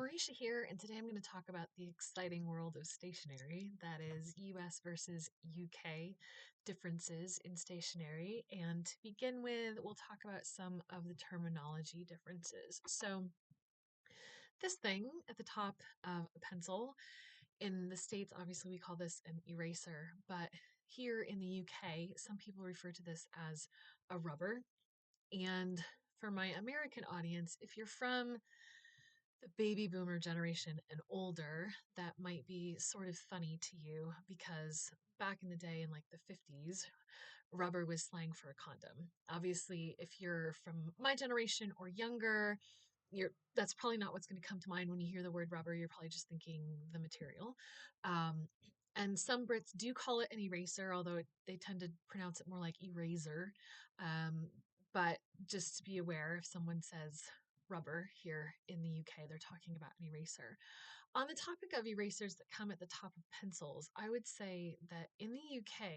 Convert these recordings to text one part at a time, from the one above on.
Marisha here, and today I'm going to talk about the exciting world of stationery, that is US versus UK differences in stationery. And to begin with, we'll talk about some of the terminology differences. So, this thing at the top of a pencil, in the States, obviously we call this an eraser, but here in the UK, some people refer to this as a rubber. And for my American audience, if you're from the baby boomer generation and older, that might be sort of funny to you because back in the day in like the 50s, rubber was slang for a condom. Obviously, if you're from my generation or younger, that's probably not what's going to come to mind when you hear the word rubber. You're probably just thinking the material. And some Brits do call it an eraser, although they tend to pronounce it more like eraser. Um, but just to be aware, if someone says rubber here in the UK, they're talking about an eraser. On the topic of erasers that come at the top of pencils, I would say that in the UK,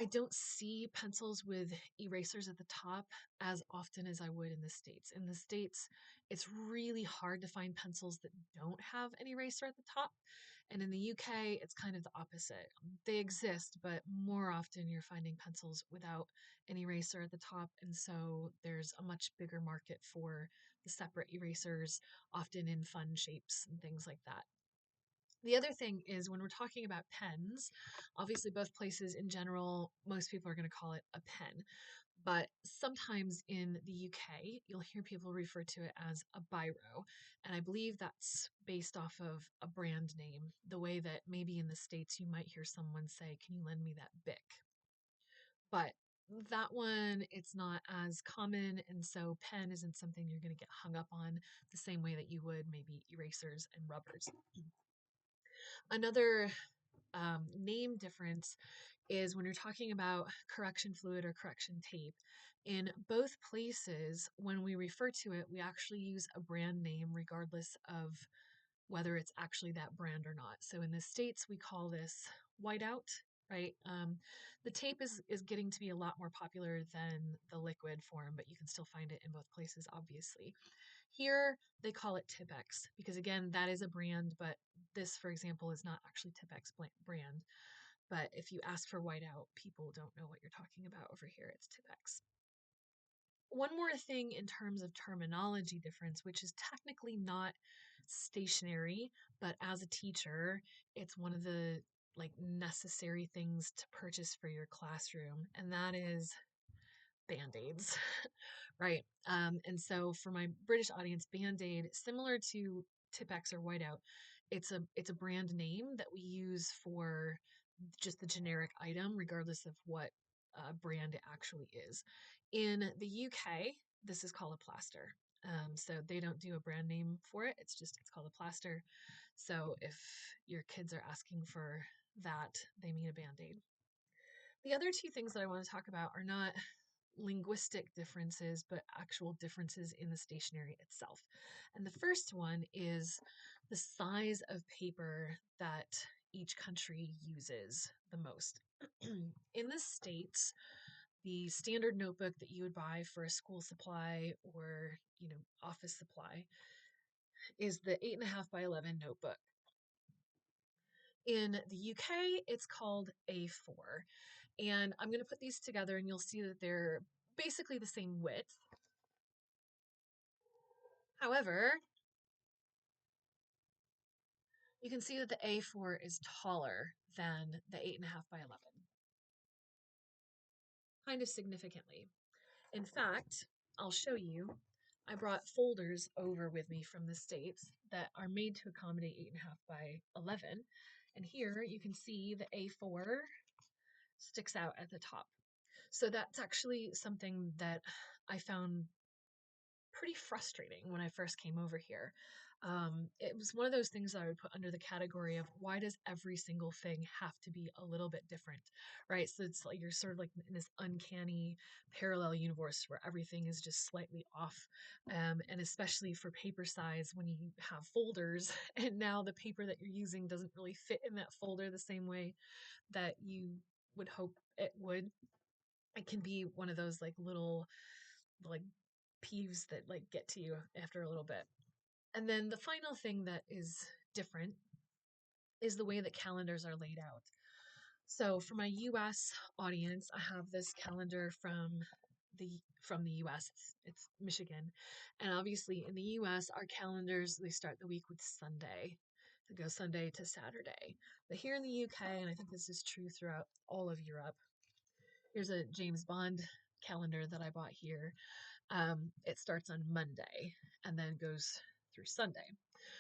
I don't see pencils with erasers at the top as often as I would in the States. In the States, it's really hard to find pencils that don't have an eraser at the top. And in the UK, it's kind of the opposite. They exist, but more often you're finding pencils without an eraser at the top. And so there's a much bigger market for the separate erasers, often in fun shapes and things like that. The other thing is when we're talking about pens, obviously both places in general, most people are going to call it a pen. But sometimes in the UK, you'll hear people refer to it as a biro. And I believe that's based off of a brand name, the way that maybe in the States you might hear someone say, "Can you lend me that Bic?" But that one, it's not as common. And so pen isn't something you're going to get hung up on the same way that you would maybe erasers and rubbers. Another name difference is when you're talking about correction fluid or correction tape. In both places, when we refer to it, we actually use a brand name regardless of whether it's actually that brand or not. So in the States, we call this whiteout, right? The tape is getting to be a lot more popular than the liquid form, but you can still find it in both places, obviously. Here, they call it Tipex because, again, that is a brand, but this, for example, is not actually Tipex brand. But if you ask for whiteout, people don't know what you're talking about over here. It's Tipex. One more thing in terms of terminology difference, which is technically not stationary, but as a teacher, it's one of the like necessary things to purchase for your classroom, and that is band-aids. Right. And so for my British audience, Band-Aid, similar to Tipex or Whiteout, it's a brand name that we use for just the generic item, regardless of what brand it actually is. In the UK, this is called a plaster. So they don't do a brand name for it. It's called a plaster. So if your kids are asking for that, they mean a Band-Aid. The other two things that I want to talk about are not linguistic differences, but actual differences in the stationery itself. And the first one is the size of paper that each country uses the most. In the States, the standard notebook that you would buy for a school supply or, office supply is the 8.5 by 11 notebook. In the UK, it's called A4. And I'm going to put these together and you'll see that they're basically the same width. However, you can see that the A4 is taller than the 8.5 by 11, kind of significantly. In fact, I'll show you. I brought folders over with me from the States that are made to accommodate 8.5 by 11. And here you can see the A4 sticks out at the top. So that's actually something that I found pretty frustrating when I first came over here. It was one of those things that I would put under the category of why does every single thing have to be a little bit different, right? So it's like you're sort of like in this uncanny parallel universe where everything is just slightly off. And especially for paper size, when you have folders and now the paper that you're using doesn't really fit in that folder the same way that you would hope it would. It can be one of those like little like peeves that like get to you after a little bit. And then the final thing that is different is the way that calendars are laid out. So for my US audience, I have this calendar from the US. It's Michigan. And obviously in the US, our calendars, they start the week with Sunday. It goes Sunday to Saturday. But here in the UK, and I think this is true throughout all of Europe, here's a James Bond calendar that I bought here. It starts on Monday and then goes through Sunday.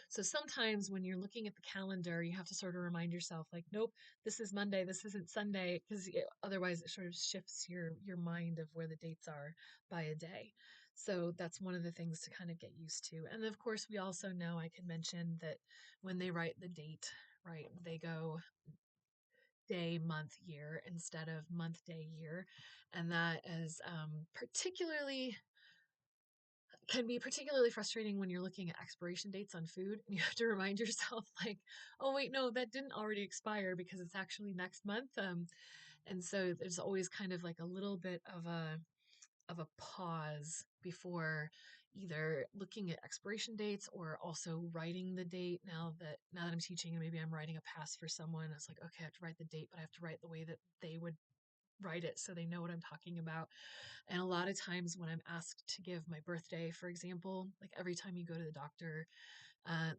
So sometimes when you're looking at the calendar, you have to sort of remind yourself, like, nope, this is Monday, this isn't Sunday, because otherwise it sort of shifts your mind of where the dates are by a day. So that's one of the things to kind of get used to. And of course, we also know I can mention that when they write the date, right, they go day, month, year instead of month, day, year. And that is particularly can be particularly frustrating when you're looking at expiration dates on food and you have to remind yourself like, oh wait, no, that didn't already expire because it's actually next month. And so there's always kind of like a little bit of a pause before either looking at expiration dates or also writing the date. Now that I'm teaching and maybe I'm writing a pass for someone, it's like, okay, I have to write the date, but I have to write the way that they would write it so they know what I'm talking about. And a lot of times when I'm asked to give my birthday, for example, like every time you go to the doctor,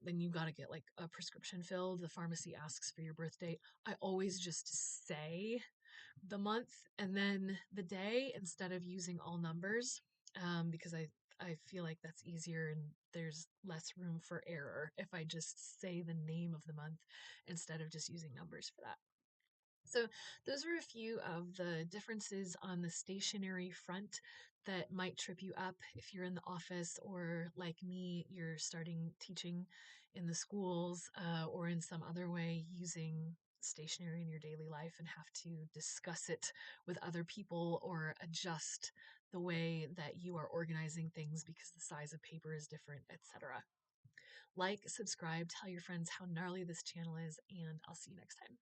then you got to get like a prescription filled. The pharmacy asks for your birth date. I always just say the month and then the day instead of using all numbers, because I feel like that's easier and there's less room for error if I just say the name of the month instead of just using numbers for that. So, those are a few of the differences on the stationery front that might trip you up if you're in the office, or like me, you're starting teaching in the schools or in some other way using stationery in your daily life and have to discuss it with other people or adjust the way that you are organizing things because the size of paper is different, etc. Like, subscribe, tell your friends how gnarly this channel is, and I'll see you next time.